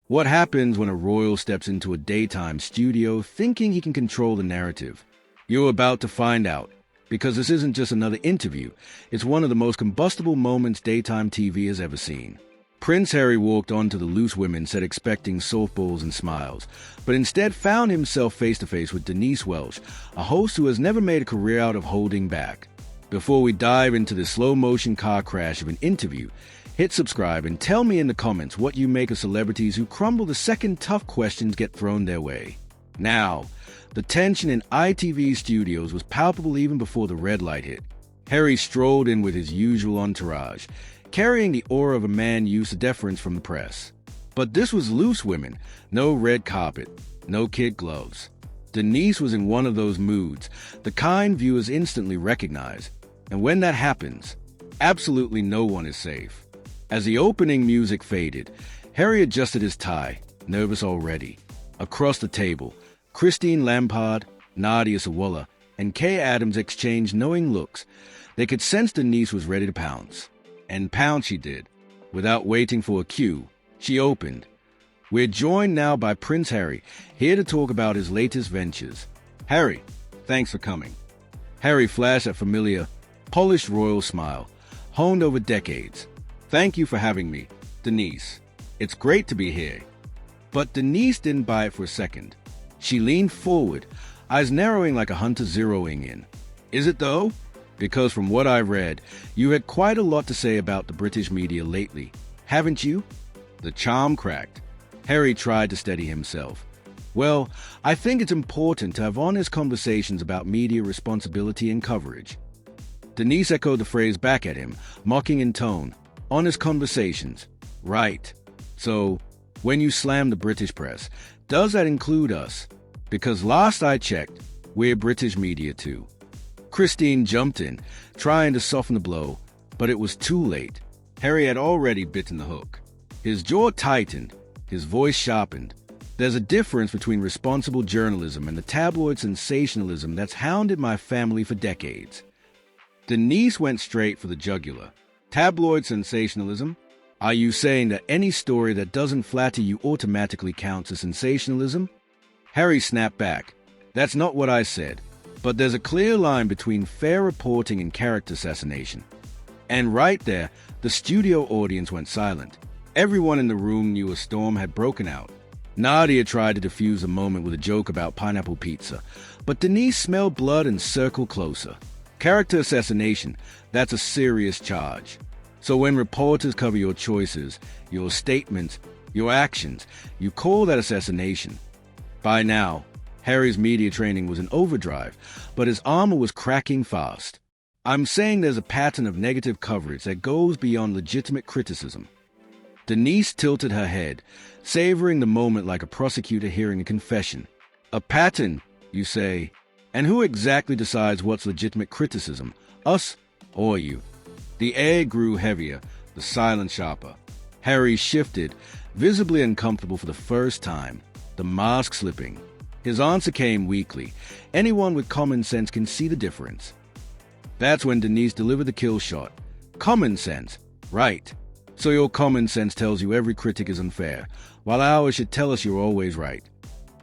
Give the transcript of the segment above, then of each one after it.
What happens when a royal steps into a daytime studio thinking he can control the narrative? You're about to find out, because this isn't just another interview, it's one of the most combustible moments daytime TV has ever seen. Prince Harry walked onto the Loose Women set expecting softballs and smiles, but instead found himself face-to-face with Denise Welch, a host who has never made a career out of holding back. Before we dive into the slow-motion car crash of an interview, hit subscribe and tell me in the comments what you make of celebrities who crumble the second tough questions get thrown their way. Now, the tension in ITV studios was palpable even before the red light hit. Harry strolled in with his usual entourage, carrying the aura of a man used to deference from the press. But this was Loose Women, no red carpet, no kid gloves. Denise was in one of those moods, the kind viewers instantly recognize. And when that happens, absolutely no one is safe. As the opening music faded, Harry adjusted his tie, nervous already. Across the table, Christine Lampard, Nadia Sawalha, and Kay Adams exchanged knowing looks. They could sense Denise was ready to pounce. And pounce she did. Without waiting for a cue, she opened. We're joined now by Prince Harry, here to talk about his latest ventures. Harry, thanks for coming. Harry flashed that familiar, polished royal smile, honed over decades. Thank you for having me, Denise. It's great to be here. But Denise didn't buy it for a second. She leaned forward, eyes narrowing like a hunter zeroing in. Is it though? Because from what I read, you had quite a lot to say about the British media lately, haven't you? The charm cracked. Harry tried to steady himself. Well, I think it's important to have honest conversations about media responsibility and coverage. Denise echoed the phrase back at him, mocking in tone. Honest conversations. Right. So, when you slam the British press, does that include us? Because last I checked, we're British media too. Christine jumped in, trying to soften the blow, but it was too late. Harry had already bitten the hook. His jaw tightened, his voice sharpened. There's a difference between responsible journalism and the tabloid sensationalism that's hounded my family for decades. Denise went straight for the jugular. Tabloid sensationalism? Are you saying that any story that doesn't flatter you automatically counts as sensationalism? Harry snapped back. That's not what I said. But there's a clear line between fair reporting and character assassination. And right there, the studio audience went silent. Everyone in the room knew a storm had broken out. Nadia tried to defuse the moment with a joke about pineapple pizza, but Denise smelled blood and circled closer. Character assassination, that's a serious charge. So when reporters cover your choices, your statements, your actions, you call that assassination. By now, Harry's media training was in overdrive, but his armor was cracking fast. I'm saying there's a pattern of negative coverage that goes beyond legitimate criticism. Denise tilted her head, savoring the moment like a prosecutor hearing a confession. A pattern, you say? And who exactly decides what's legitimate criticism, us or you? The air grew heavier, the silence sharper. Harry shifted, visibly uncomfortable for the first time, the mask slipping. His answer came weakly. Anyone with common sense can see the difference. That's when Denise delivered the kill shot. Common sense, right. So your common sense tells you every critic is unfair, while ours should tell us you're always right.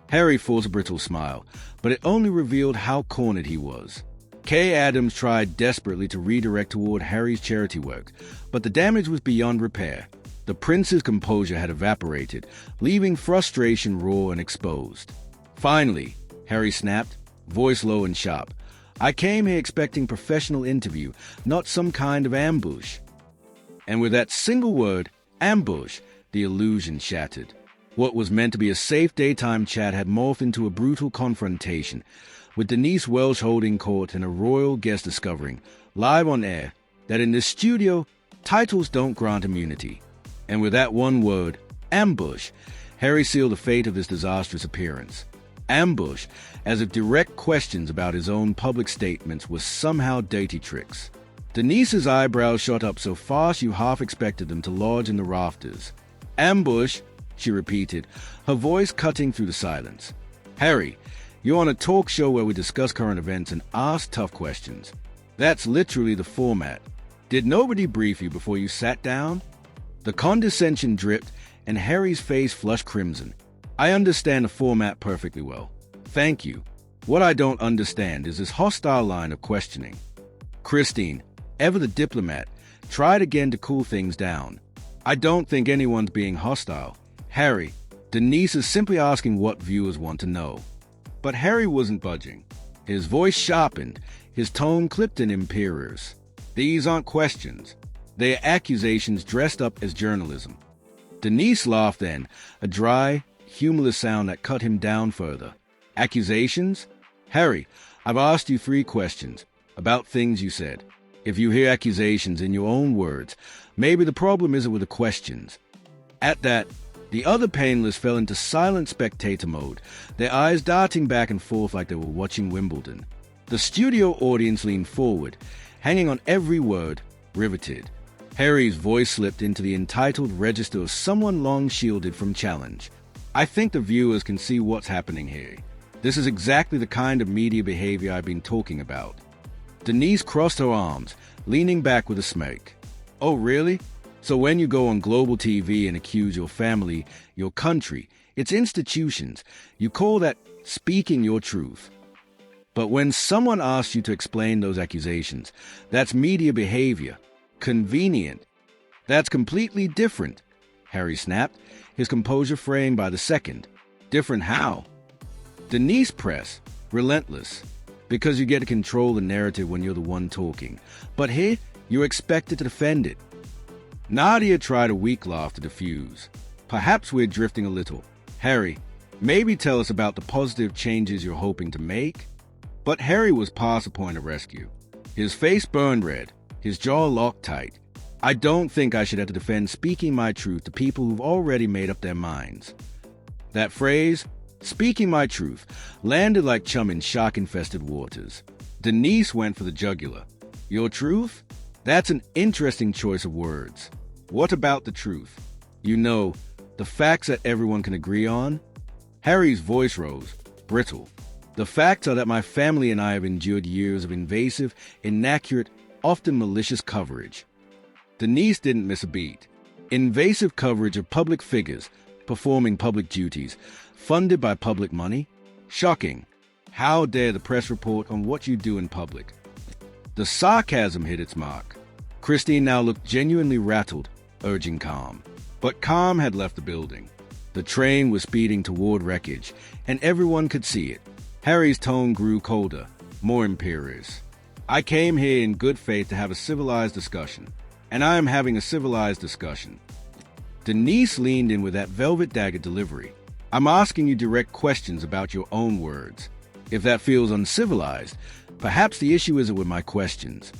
Harry forced a brittle smile, but it only revealed how cornered he was. Kay Adams tried desperately to redirect toward Harry's charity work, but the damage was beyond repair. The prince's composure had evaporated, leaving frustration raw and exposed. Finally, Harry snapped, voice low and sharp. I came here expecting professional interview, not some kind of ambush. And with that single word, ambush, the illusion shattered. What was meant to be a safe daytime chat had morphed into a brutal confrontation, with Denise Welch holding court and a royal guest discovering, live on air, that in this studio, titles don't grant immunity. And with that one word, ambush, Harry sealed the fate of this disastrous appearance. Ambush, as if direct questions about his own public statements were somehow dirty tricks. Denise's eyebrows shot up so fast you half expected them to lodge in the rafters. Ambush, she repeated, her voice cutting through the silence. Harry, you're on a talk show where we discuss current events and ask tough questions. That's literally the format. Did nobody brief you before you sat down? The condescension dripped, and Harry's face flushed crimson. I understand the format perfectly well. Thank you. What I don't understand is this hostile line of questioning. Christine, ever the diplomat, tried again to cool things down. I don't think anyone's being hostile. Harry, Denise is simply asking what viewers want to know. But Harry wasn't budging. His voice sharpened, his tone clipped and imperious. These aren't questions. They are accusations dressed up as journalism. Denise laughed then, a dry, humorless sound that cut him down further. Accusations? Harry, I've asked you 3 questions about things you said. If you hear accusations in your own words, maybe the problem isn't with the questions. At that, the other panelists fell into silent spectator mode, their eyes darting back and forth like they were watching Wimbledon. The studio audience leaned forward, hanging on every word, riveted. Harry's voice slipped into the entitled register of someone long shielded from challenge. I think the viewers can see what's happening here. This is exactly the kind of media behavior I've been talking about. Denise crossed her arms, leaning back with a smirk. Oh, really? So when you go on global TV and accuse your family, your country, its institutions, you call that speaking your truth. But when someone asks you to explain those accusations, that's media behavior. Convenient. That's completely different, Harry snapped, his composure framed by the second. Different how? Denise pressed, relentless. Because you get to control the narrative when you're the one talking. But here, you're expected to defend it. Nadia tried a weak laugh to diffuse. Perhaps we're drifting a little. Harry, maybe tell us about the positive changes you're hoping to make? But Harry was past the point of rescue. His face burned red, his jaw locked tight. I don't think I should have to defend speaking my truth to people who've already made up their minds. That phrase, speaking my truth, landed like chum in shark-infested waters. Denise went for the jugular. Your truth? That's an interesting choice of words. What about the truth? You know, the facts that everyone can agree on? Harry's voice rose, brittle. The facts are that my family and I have endured years of invasive, inaccurate, often malicious coverage. Denise didn't miss a beat. Invasive coverage of public figures, performing public duties, funded by public money? Shocking. How dare the press report on what you do in public? The sarcasm hit its mark. Christine now looked genuinely rattled, urging calm. But calm had left the building. The train was speeding toward wreckage, and everyone could see it. Harry's tone grew colder, more imperious. I came here in good faith to have a civilized discussion, and I am having a civilized discussion. Denise leaned in with that velvet dagger delivery. I'm asking you direct questions about your own words. If that feels uncivilized, perhaps the issue isn't with my questions.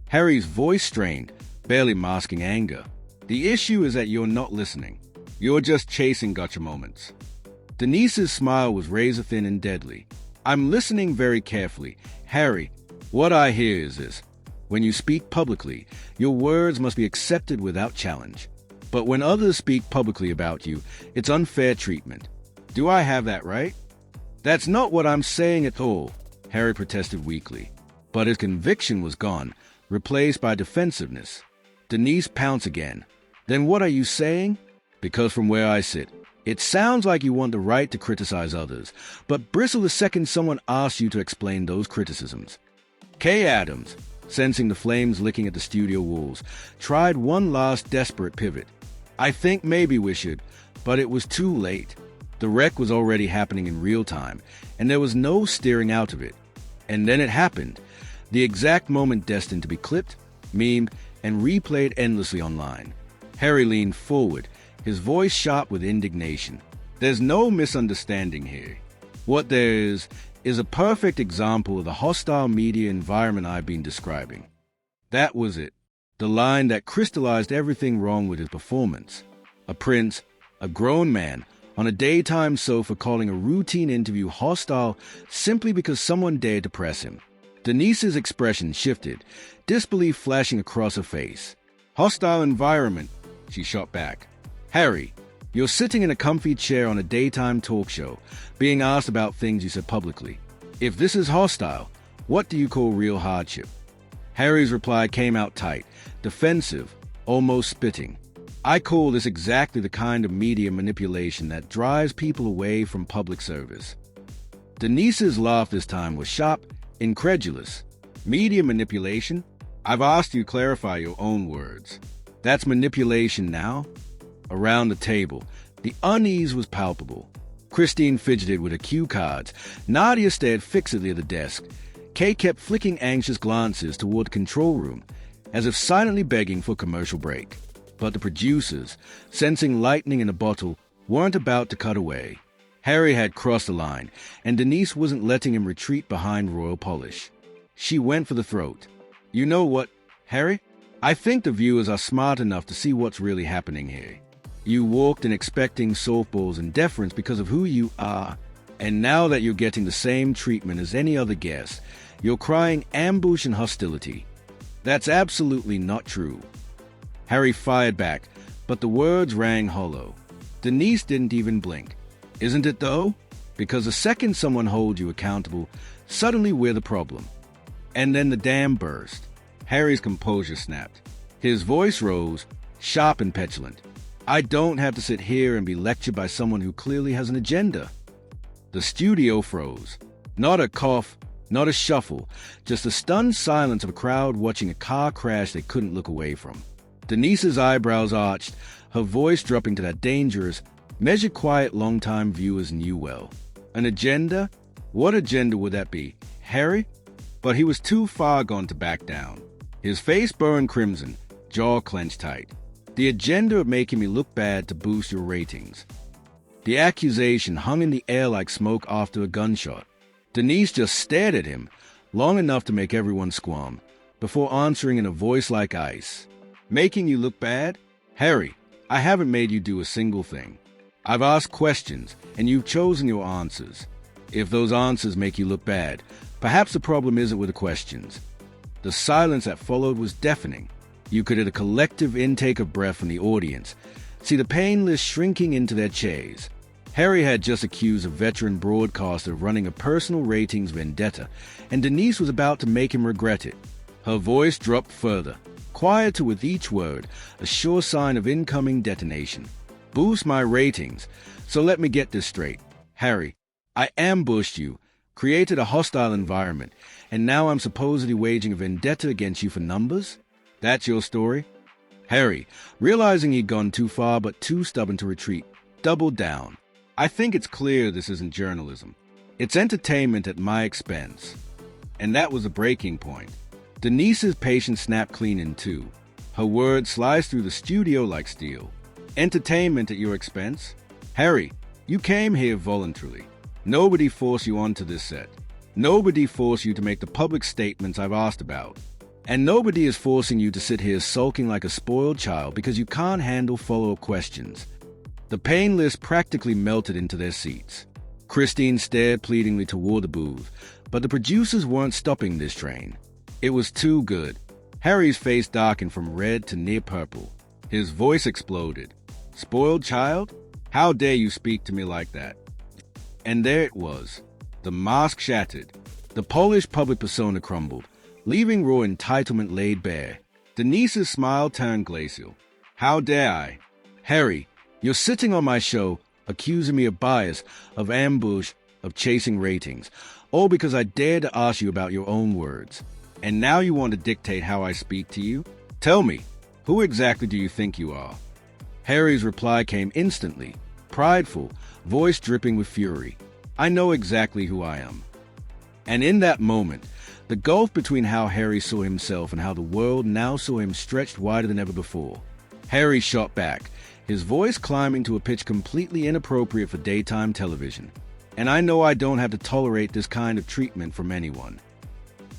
Harry's voice strained, barely masking anger. The issue is that you're not listening. You're just chasing gotcha moments. Denise's smile was razor-thin and deadly. I'm listening very carefully. Harry, what I hear is this. When you speak publicly, your words must be accepted without challenge. But when others speak publicly about you, it's unfair treatment. Do I have that right? That's not what I'm saying at all, Harry protested weakly. But his conviction was gone, replaced by defensiveness. Denise pounced again. Then what are you saying? Because from where I sit, it sounds like you want the right to criticize others, but bristle the second someone asks you to explain those criticisms. Kay Adams, sensing the flames licking at the studio walls, tried one last desperate pivot. I think maybe we should, but it was too late. The wreck was already happening in real time, and there was no steering out of it. And then it happened, the exact moment destined to be clipped, memed, and replayed endlessly online. Harry leaned forward, his voice sharp with indignation. There's no misunderstanding here. What there is a perfect example of the hostile media environment I've been describing. That was it. The line that crystallized everything wrong with his performance. A prince, a grown man, on a daytime sofa calling a routine interview hostile simply because someone dared to press him. Denise's expression shifted, disbelief flashing across her face. Hostile environment, she shot back. Harry, you're sitting in a comfy chair on a daytime talk show, being asked about things you said publicly. If this is hostile, what do you call real hardship? Harry's reply came out tight, defensive, almost spitting. I call this exactly the kind of media manipulation that drives people away from public service. Denise's laugh this time was sharp, incredulous. Media manipulation? I've asked you to clarify your own words. That's manipulation now? Around the table, the unease was palpable. Christine fidgeted with her cue cards. Nadia stared fixedly at the desk. Kay kept flicking anxious glances toward the control room, as if silently begging for a commercial break. But the producers, sensing lightning in a bottle, weren't about to cut away. Harry had crossed the line, and Denise wasn't letting him retreat behind royal polish. She went for the throat. You know what, Harry? I think the viewers are smart enough to see what's really happening here. You walked in expecting softballs and deference because of who you are, and now that you're getting the same treatment as any other guest, you're crying ambush and hostility. That's absolutely not true. Harry fired back, but the words rang hollow. Denise didn't even blink. Isn't it though? Because the second someone holds you accountable, suddenly we're the problem. And then the dam burst. Harry's composure snapped. His voice rose, sharp and petulant. I don't have to sit here and be lectured by someone who clearly has an agenda. The studio froze. Not a cough, not a shuffle, just the stunned silence of a crowd watching a car crash they couldn't look away from. Denise's eyebrows arched, her voice dropping to that dangerous, measured quiet longtime viewers knew well. An agenda? What agenda would that be? Harry? But he was too far gone to back down. His face burned crimson, jaw clenched tight. The agenda of making me look bad to boost your ratings. The accusation hung in the air like smoke after a gunshot. Denise just stared at him, long enough to make everyone squirm, before answering in a voice like ice. Making you look bad? Harry, I haven't made you do a single thing. I've asked questions, and you've chosen your answers. If those answers make you look bad, perhaps the problem isn't with the questions. The silence that followed was deafening. You could hear the collective intake of breath from the audience, see the painless shrinking into their chairs. Harry had just accused a veteran broadcaster of running a personal ratings vendetta, and Denise was about to make him regret it. Her voice dropped further, quieter with each word, a sure sign of incoming detonation. Boost my ratings. So let me get this straight. Harry, I ambushed you, created a hostile environment, and now I'm supposedly waging a vendetta against you for numbers? That's your story? Harry, realizing he'd gone too far but too stubborn to retreat, doubled down. I think it's clear this isn't journalism. It's entertainment at my expense. And that was a breaking point. Denise's patience snapped clean in two. Her words sliced through the studio like steel. Entertainment at your expense? Harry, you came here voluntarily. Nobody forced you onto this set. Nobody forced you to make the public statements I've asked about. And nobody is forcing you to sit here sulking like a spoiled child because you can't handle follow-up questions. The paying list practically melted into their seats. Christine stared pleadingly toward the booth, but the producers weren't stopping this train. It was too good. Harry's face darkened from red to near purple. His voice exploded. Spoiled child? How dare you speak to me like that? And there it was. The mask shattered. The polished public persona crumbled, leaving raw entitlement laid bare. Denise's smile turned glacial. How dare I? Harry, you're sitting on my show, accusing me of bias, of ambush, of chasing ratings, all because I dared to ask you about your own words. And now you want to dictate how I speak to you? Tell me, who exactly do you think you are? Harry's reply came instantly, prideful, voice dripping with fury. I know exactly who I am. And in that moment, the gulf between how Harry saw himself and how the world now saw him stretched wider than ever before. Harry shot back, his voice climbing to a pitch completely inappropriate for daytime television. And I know I don't have to tolerate this kind of treatment from anyone.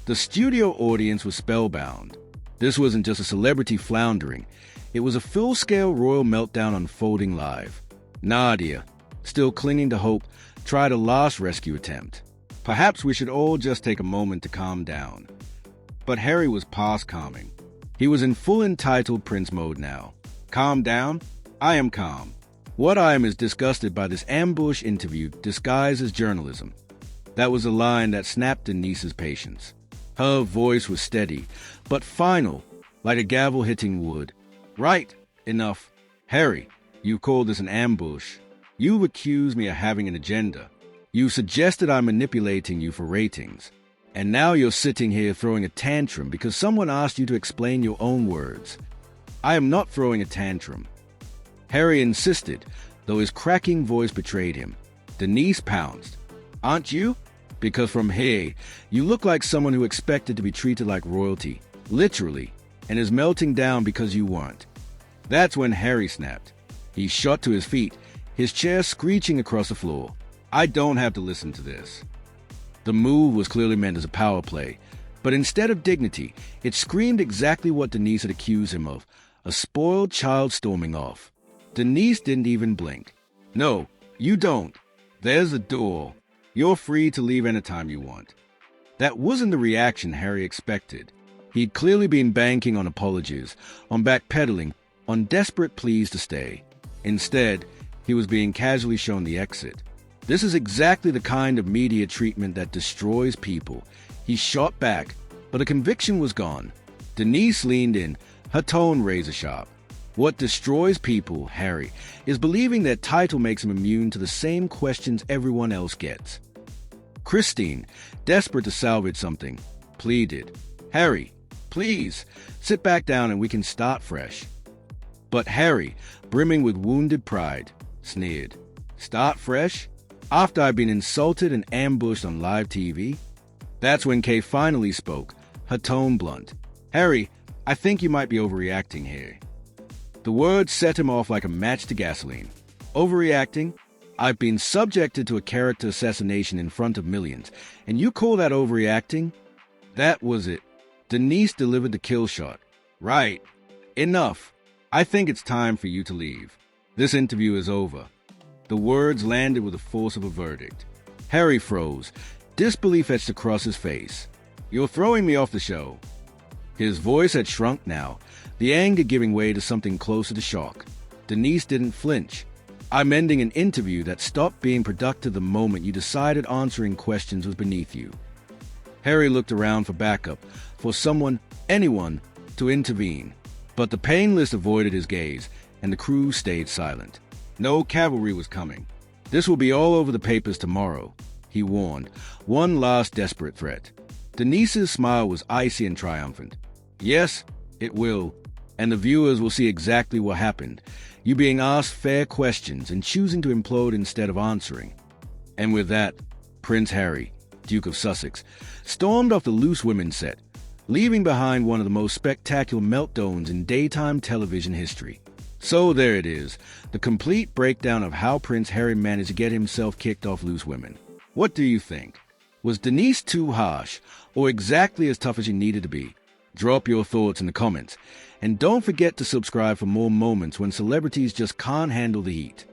The studio audience was spellbound. This wasn't just a celebrity floundering. It was a full-scale royal meltdown unfolding live. Nadia, still clinging to hope, tried a last rescue attempt. Perhaps we should all just take a moment to calm down. But Harry was past calming. He was in full entitled prince mode now. Calm down? I am calm. What I am is disgusted by this ambush interview disguised as journalism. That was a line that snapped Denise's patience. Her voice was steady, but final, like a gavel hitting wood. Right, enough. Harry, you called this an ambush. You've accused me of having an agenda. You suggested I'm manipulating you for ratings. And now you're sitting here throwing a tantrum because someone asked you to explain your own words. I am not throwing a tantrum. Harry insisted, though his cracking voice betrayed him. Denise pounced. Aren't you? Because from here, you look like someone who expected to be treated like royalty, literally, and is melting down because you weren't. That's when Harry snapped. He shot to his feet, his chair screeching across the floor. I don't have to listen to this. The move was clearly meant as a power play, but instead of dignity, it screamed exactly what Denise had accused him of, a spoiled child storming off. Denise didn't even blink. No, you don't. There's the door. You're free to leave anytime you want. That wasn't the reaction Harry expected. He'd clearly been banking on apologies, on backpedaling, on desperate pleas to stay. Instead, he was being casually shown the exit. This is exactly the kind of media treatment that destroys people. He shot back, but the conviction was gone. Denise leaned in, her tone razor-sharp. What destroys people, Harry, is believing their title makes him immune to the same questions everyone else gets. Christine, desperate to salvage something, pleaded, Harry, please, sit back down and we can start fresh. But Harry, brimming with wounded pride, sneered, Start fresh? After I've been insulted and ambushed on live TV? That's when Kay finally spoke, her tone blunt. Harry, I think you might be overreacting here. The words set him off like a match to gasoline. Overreacting? I've been subjected to a character assassination in front of millions, and you call that overreacting? That was it. Denise delivered the kill shot. Right. Enough. I think it's time for you to leave. This interview is over. The words landed with the force of a verdict. Harry froze, disbelief etched across his face. You're throwing me off the show. His voice had shrunk now, the anger giving way to something closer to shock. Denise didn't flinch. I'm ending an interview that stopped being productive the moment you decided answering questions was beneath you. Harry looked around for backup, for someone, anyone, to intervene. But the painless avoided his gaze, and the crew stayed silent. No cavalry was coming. This will be all over the papers tomorrow, he warned, one last desperate threat. Denise's smile was icy and triumphant. Yes, it will, and the viewers will see exactly what happened, you being asked fair questions and choosing to implode instead of answering. And with that, Prince Harry, Duke of Sussex, stormed off the Loose Women set, leaving behind one of the most spectacular meltdowns in daytime television history. So there it is, the complete breakdown of how Prince Harry managed to get himself kicked off Loose Women. What do you think? Was Denise too harsh, or exactly as tough as she needed to be? Drop your thoughts in the comments, and don't forget to subscribe for more moments when celebrities just can't handle the heat.